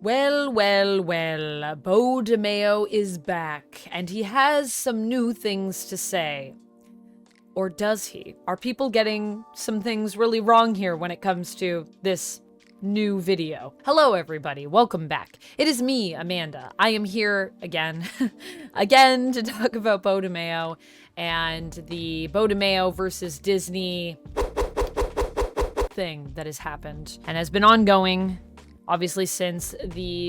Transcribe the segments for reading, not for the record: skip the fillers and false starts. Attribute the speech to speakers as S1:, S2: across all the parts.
S1: Well, Beau DeMayo is back, and he has some new things to say. Or does he? Are people getting some things really wrong here when it comes to this new video? Hello, everybody. Welcome back. It is me, Amanda. I am here again, again to talk about Beau DeMayo and the Beau DeMayo versus Disney thing that has happened and has been ongoing, obviously, since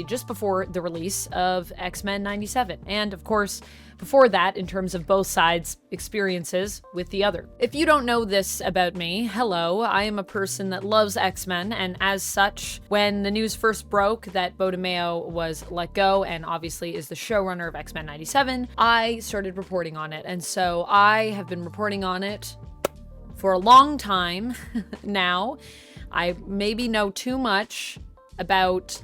S1: just before the release of X-Men 97. And of course, before that, in terms of both sides' experiences with the other. If you don't know this about me, hello, I am a person that loves X-Men, and as such, when the news first broke that Beau DeMayo was let go and obviously is the showrunner of X-Men 97, I started reporting on it. And so I have been reporting on it for a long time now. I maybe know too much about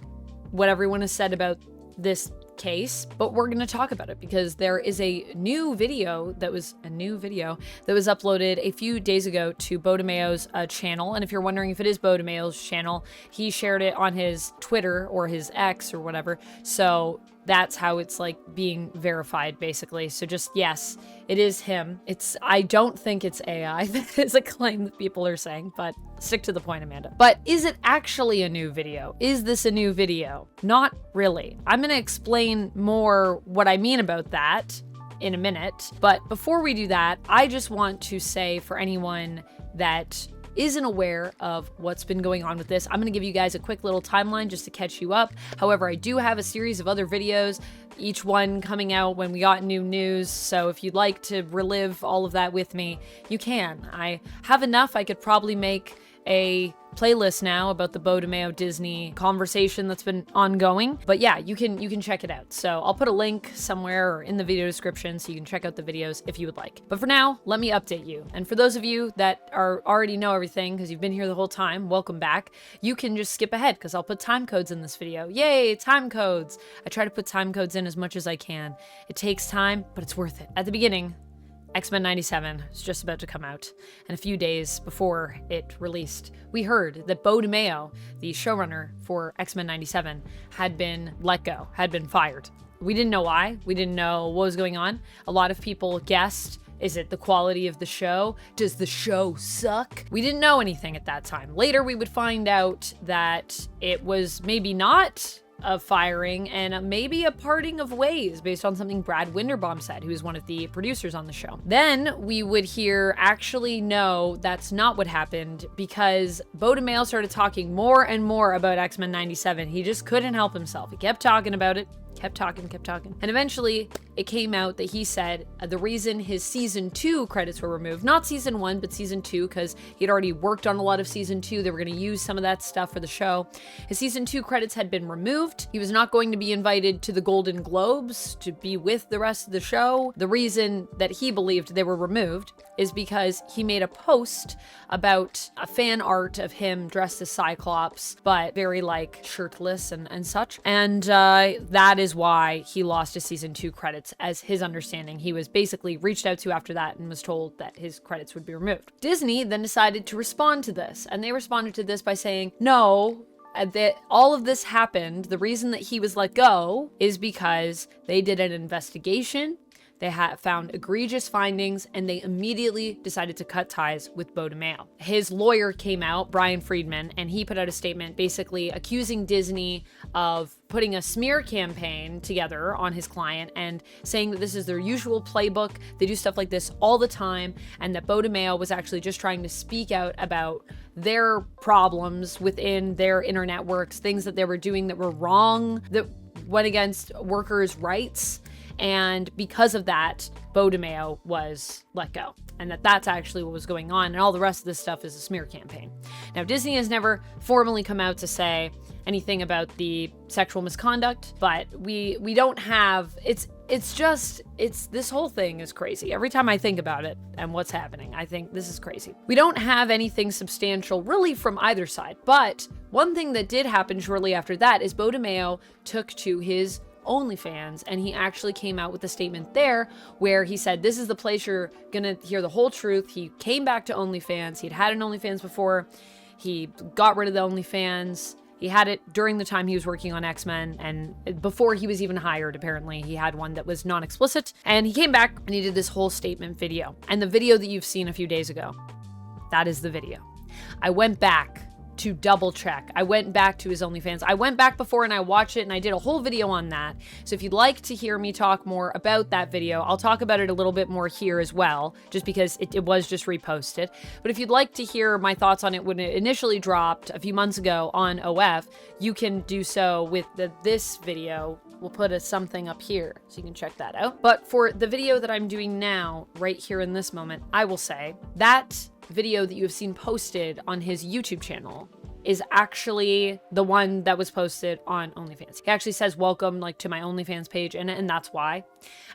S1: what everyone has said about this case, but we're going to talk about it because there is a new video that was uploaded a few days ago to Beau DeMayo's channel. And if you're wondering if it is Beau DeMayo's channel, he shared it on his Twitter or his X or whatever. So that's how it's like being verified, basically. So just, yes, it is him. I don't think it's AI. That is a claim that people are saying, but stick to the point, Amanda. But is it actually a new video? Is this a new video? Not really. I'm going to explain more what I mean about that in a minute. But before we do that, I just want to say, for anyone that isn't aware of what's been going on with this, I'm going to give you guys a quick little timeline just to catch you up. However, I do have a series of other videos, each one coming out when we got new news. So if you'd like to relive all of that with me, you can. I have enough. I could probably make a playlist now about the Beau DeMayo Disney conversation that's been ongoing. But yeah, you can check it out. So I'll put a link somewhere or in the video description so you can check out the videos if you would like. But for now, let me update you. And for those of you that already know everything because you've been here the whole time, welcome back. You can just skip ahead because I'll put time codes in this video. Yay, time codes. I try to put time codes in as much as I can. It takes time, but it's worth it. At the beginning, X-Men 97 is just about to come out, and a few days before it released, we heard that Beau DeMayo, the showrunner for X-Men 97, had been let go, had been fired. We didn't know why. We didn't know what was going on. A lot of people guessed, is it the quality of the show? Does the show suck? We didn't know anything at that time. Later, we would find out that it was maybe not a firing and maybe a parting of ways based on something Brad Winderbaum said, who is one of the producers on the show. Then we would hear, actually, no, that's not what happened, because Beau DeMayo started talking more and more about X-Men 97. He just couldn't help himself. He kept talking about it. Kept talking. And eventually it came out that he said the reason his season 2 credits were removed, not season 1, but season 2, because he'd already worked on a lot of season 2. They were going to use some of that stuff for the show. His season 2 credits had been removed. He was not going to be invited to the Golden Globes to be with the rest of the show. The reason that he believed they were removed is because he made a post about a fan art of him dressed as Cyclops, but very like shirtless and such. And that is why he lost his season 2 credits, as his understanding. He was basically reached out to after that and was told that his credits would be removed. Disney then decided to respond to this, and they responded to this by saying, no, that all of this happened, the reason that he was let go is because they did an investigation. They found egregious findings, and they immediately decided to cut ties with Beau DeMayo. His lawyer came out, Brian Friedman, and he put out a statement basically accusing Disney of putting a smear campaign together on his client and saying that this is their usual playbook. They do stuff like this all the time, and that Beau DeMayo was actually just trying to speak out about their problems within their inner networks, things that they were doing that were wrong, that went against workers' rights. And because of that, Beau DeMayo was let go. And that's actually what was going on. And all the rest of this stuff is a smear campaign. Now, Disney has never formally come out to say anything about the sexual misconduct, but we don't have, it's this whole thing is crazy. Every time I think about it and what's happening, I think this is crazy. We don't have anything substantial really from either side. But one thing that did happen shortly after that is Beau DeMayo took to his OnlyFans, and he actually came out with a statement there where he said, this is the place you're gonna hear the whole truth. He came back to OnlyFans. He'd had an OnlyFans before. He got rid of the OnlyFans. He had it during the time he was working on X-Men, and before he was even hired, apparently, he had one that was non-explicit. And he came back and he did this whole statement video. And the video that you've seen a few days ago, that is the video. I went back to double check. I went back to his OnlyFans. I went back before and I watched it, and I did a whole video on that. So if you'd like to hear me talk more about that video, I'll talk about it a little bit more here as well, just because it was just reposted. But if you'd like to hear my thoughts on it when it initially dropped a few months ago on OF, you can do so with this video. We'll put something up here so you can check that out. But for the video that I'm doing now, right here in this moment, I will say that video that you have seen posted on his YouTube channel is actually the one that was posted on OnlyFans. He actually says welcome like to my OnlyFans page in it, and that's why.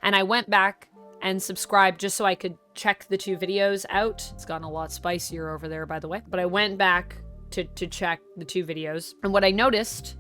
S1: And I went back and subscribed just so I could check the two videos out. It's gotten a lot spicier over there, by the way. But I went back to check the two videos, and what I noticed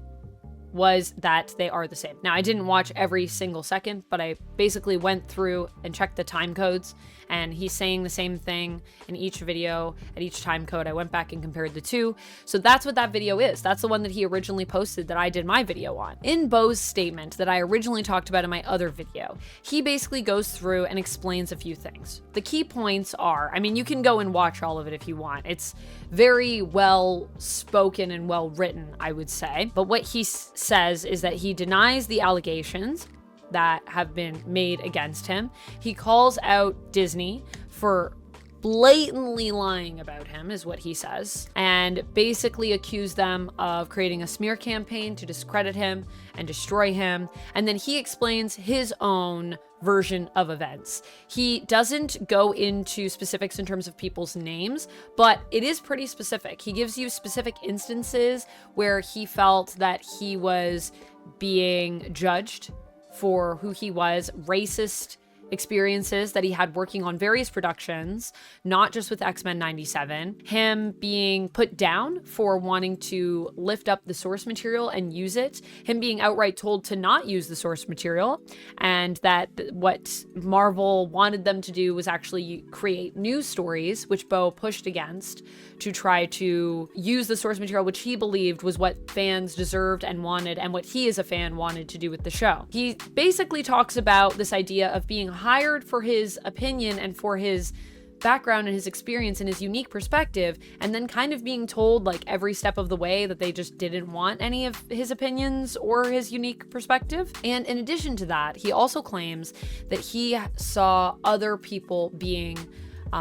S1: was that they are the same. Now, I didn't watch every single second, but I basically went through and checked the time codes, and he's saying the same thing in each video at each time code. I went back and compared the two. So that's what that video is. That's the one that he originally posted that I did my video on. In Beau's statement that I originally talked about in my other video, he basically goes through and explains a few things. The key points are, I mean, you can go and watch all of it if you want. It's very well spoken and well written, I would say. But what he says is that he denies the allegations that have been made against him. He calls out Disney for blatantly lying about him, is what he says, and basically accused them of creating a smear campaign to discredit him and destroy him. And then he explains his own version of events. He doesn't go into specifics in terms of people's names, but it is pretty specific. He gives you specific instances where he felt that he was being judged for who he was, racist experiences that he had working on various productions, not just with X-Men 97, him being put down for wanting to lift up the source material and use it, him being outright told to not use the source material, and that what Marvel wanted them to do was actually create new stories, which Beau pushed against, to try to use the source material, which he believed was what fans deserved and wanted, and what he as a fan wanted to do with the show. He basically talks about this idea of being hired for his opinion and for his background and his experience and his unique perspective, and then kind of being told like every step of the way that they just didn't want any of his opinions or his unique perspective. And in addition to that, he also claims that he saw other people being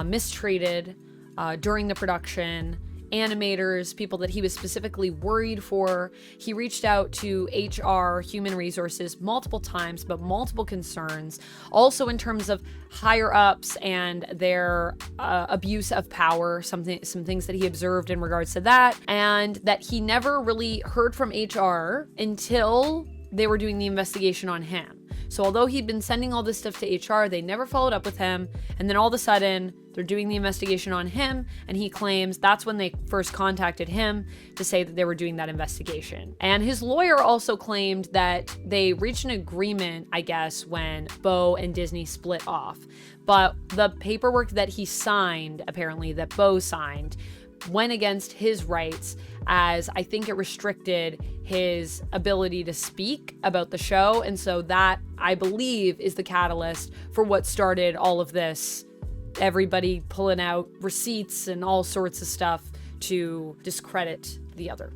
S1: mistreated during the production, animators, people that he was specifically worried for. He reached out to HR, human resources, multiple times, but multiple concerns. Also in terms of higher ups and their abuse of power, some things that he observed in regards to that, and that he never really heard from HR until they were doing the investigation on him. So although he'd been sending all this stuff to HR, they never followed up with him. And then all of a sudden, they're doing the investigation on him. And he claims that's when they first contacted him to say that they were doing that investigation. And his lawyer also claimed that they reached an agreement, I guess, when Beau and Disney split off. But the paperwork that he signed, apparently, that Beau signed, went against his rights, as I think it restricted his ability to speak about the show. And so that, I believe, is the catalyst for what started all of this. Everybody pulling out receipts and all sorts of stuff to discredit the other,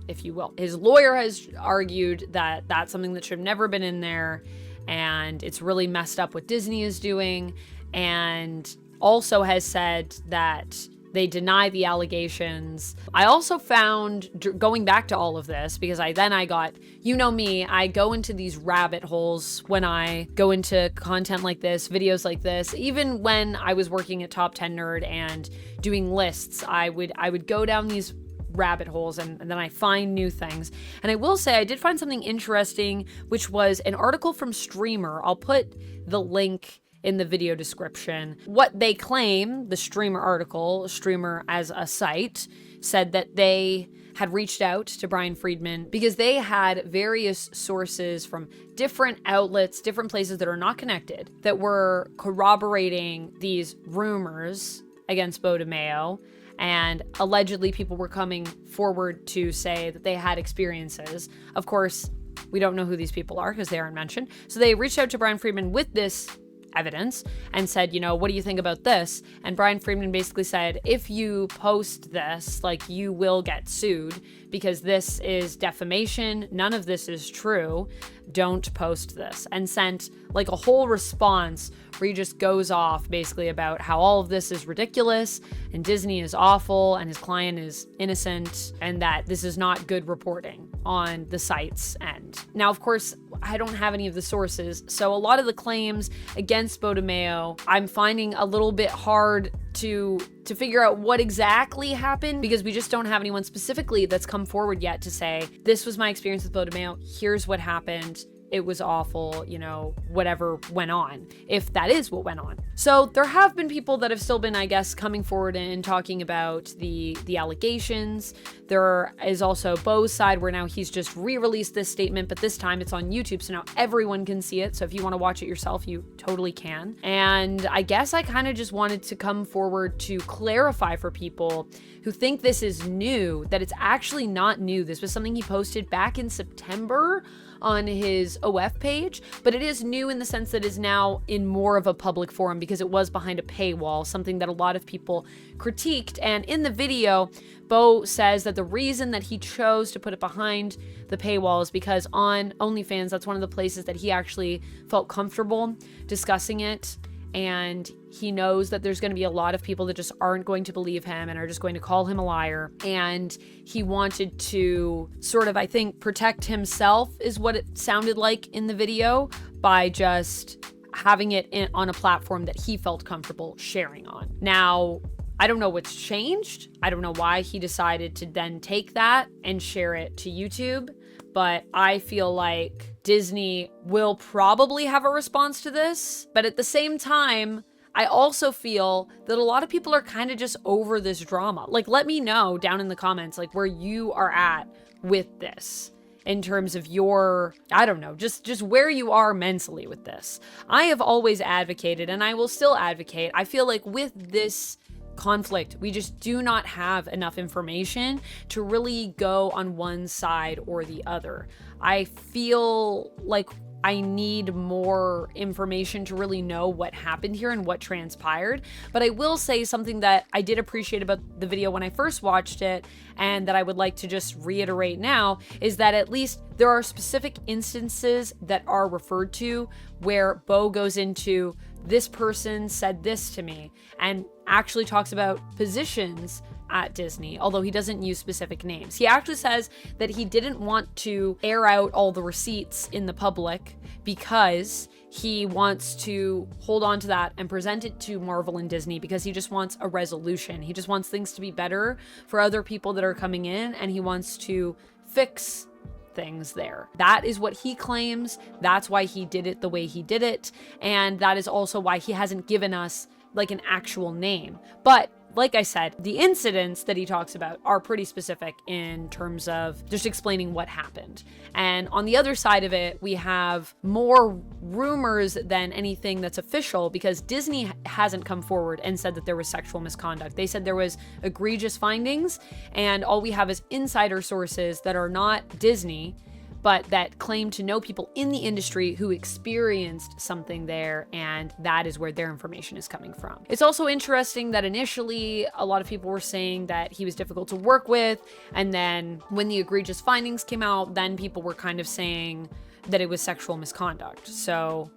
S1: if you will. His lawyer has argued that that's something that should have never been in there, and it's really messed up what Disney is doing, and also has said that they deny the allegations. I also found, going back to all of this, because I got, you know me, I go into these rabbit holes when I go into content like this, videos like this. Even when I was working at Top 10 Nerd and doing lists, I would go down these rabbit holes and then I find new things. And I will say I did find something interesting, which was an article from Streamer. I'll put the link in the video description. What they claim, the Streamer article, Streamer as a site, said that they had reached out to Brian Friedman because they had various sources from different outlets, different places that are not connected, that were corroborating these rumors against Beau DeMayo. And allegedly people were coming forward to say that they had experiences. Of course, we don't know who these people are because they aren't mentioned. So they reached out to Brian Friedman with this evidence and said, you know, what do you think about this? And Brian Friedman basically said, if you post this, like, you will get sued because this is defamation. None of this is true. Don't post this. And sent like a whole response where he just goes off basically about how all of this is ridiculous and Disney is awful and his client is innocent and that this is not good reporting on the site's end. Now, of course, I don't have any of the sources, so a lot of the claims against Beau DeMayo, I'm finding a little bit hard to figure out what exactly happened because we just don't have anyone specifically that's come forward yet to say, this was my experience with Beau DeMayo, here's what happened. It was awful, you know, whatever went on, if that is what went on. So there have been people that have still been, I guess, coming forward and talking about the allegations. There is also Beau's side where now he's just re-released this statement, but this time it's on YouTube, so now everyone can see it. So if you want to watch it yourself, you totally can. And I guess I kind of just wanted to come forward to clarify for people who think this is new, that it's actually not new. This was something he posted back in September on his OF page, but it is new in the sense that it is now in more of a public forum because it was behind a paywall, something that a lot of people critiqued. And in the video, Beau says that the reason that he chose to put it behind the paywall is because on OnlyFans, that's one of the places that he actually felt comfortable discussing it. And he knows that there's going to be a lot of people that just aren't going to believe him and are just going to call him a liar. And he wanted to sort of, I think, protect himself is what it sounded like in the video by just having it on a platform that he felt comfortable sharing on. Now, I don't know what's changed. I don't know why he decided to then take that and share it to YouTube. But I feel like Disney will probably have a response to this. But at the same time, I also feel that a lot of people are kind of just over this drama. Like, let me know down in the comments, like, where you are at with this in terms of your, I don't know, just where you are mentally with this. I have always advocated, and I will still advocate, I feel like with this conflict, we just do not have enough information to really go on one side or the other. I feel like I need more information to really know what happened here and what transpired. But I will say something that I did appreciate about the video when I first watched it, and that I would like to just reiterate now, is that at least there are specific instances that are referred to where Beau goes into, this person said this to me, and actually talks about positions at Disney, although he doesn't use specific names. He actually says that he didn't want to air out all the receipts in the public because he wants to hold on to that and present it to Marvel and Disney because he just wants a resolution. He just wants things to be better for other people that are coming in, and he wants to fix things there. That is what he claims. That's why he did it the way he did it. And that is also why he hasn't given us like an actual name. But like I said, the incidents that he talks about are pretty specific in terms of just explaining what happened. And on the other side of it, we have more rumors than anything that's official because Disney hasn't come forward and said that there was sexual misconduct. They said there was egregious findings, and all we have is insider sources that are not Disney, but that claim to know people in the industry who experienced something there, and that is where their information is coming from. It's also interesting that initially a lot of people were saying that he was difficult to work with, and then when the egregious findings came out, then people were kind of saying that it was sexual misconduct. So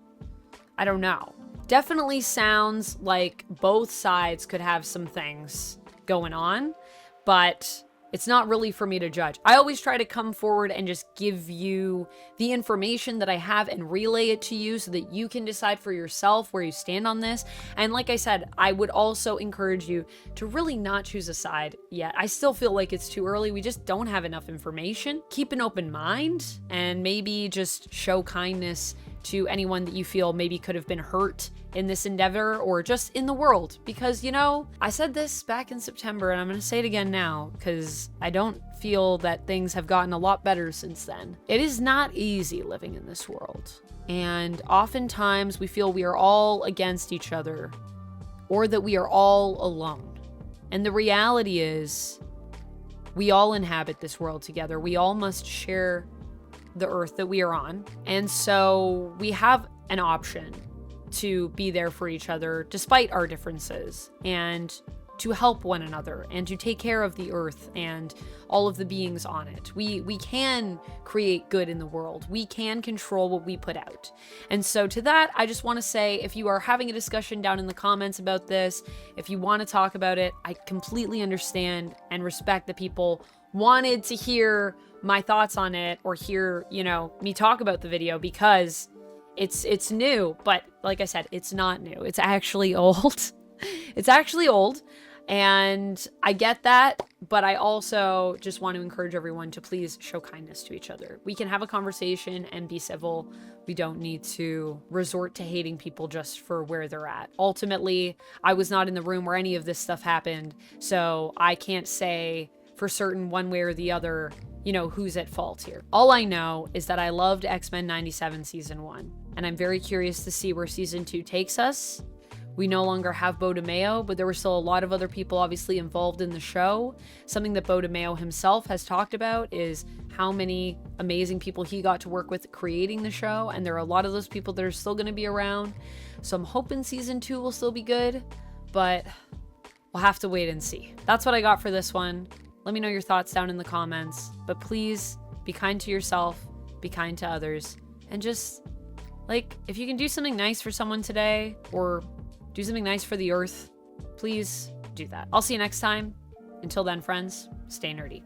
S1: I don't know. Definitely sounds like both sides could have some things going on, but it's not really for me to judge. I always try to come forward and just give you the information that I have and relay it to you so that you can decide for yourself where you stand on this. And like I said, I would also encourage you to really not choose a side yet. I still feel like it's too early. We just don't have enough information. Keep an open mind and maybe just show kindness to anyone that you feel maybe could have been hurt in this endeavor or just in the world. Because, you know, I said this back in September and I'm going to say it again now because I don't feel that things have gotten a lot better since then. It is not easy living in this world. And oftentimes we feel we are all against each other or that we are all alone. And the reality is, we all inhabit this world together. We all must share the earth that we are on. And so we have an option to be there for each other despite our differences, and to help one another, and to take care of the earth and all of the beings on it. We can create good in the world. We can control what we put out. And so to that, I just want to say, if you are having a discussion down in the comments about this, if you want to talk about it, I completely understand and respect that people wanted to hear my thoughts on it, or hear, you know, me talk about the video, because it's new. But like I said, it's not new. It's actually old. It's actually old, and I get that, but I also just want to encourage everyone to please show kindness to each other. We can have a conversation and be civil. We don't need to resort to hating people just for where they're at. Ultimately, I was not in the room where any of this stuff happened, so I can't say for certain one way or the other, you know, who's at fault here. All I know is that I loved X-Men 97 Season 1, and I'm very curious to see where Season 2 takes us. We no longer have Beau DeMayo, but there were still a lot of other people obviously involved in the show. Something that Beau DeMayo himself has talked about is how many amazing people he got to work with creating the show, and there are a lot of those people that are still going to be around. So I'm hoping Season 2 will still be good, but we'll have to wait and see. That's what I got for this one. Let me know your thoughts down in the comments, but please be kind to yourself, be kind to others, and just, like, if you can do something nice for someone today, or do something nice for the earth, please do that. I'll see you next time. Until then, friends, stay nerdy.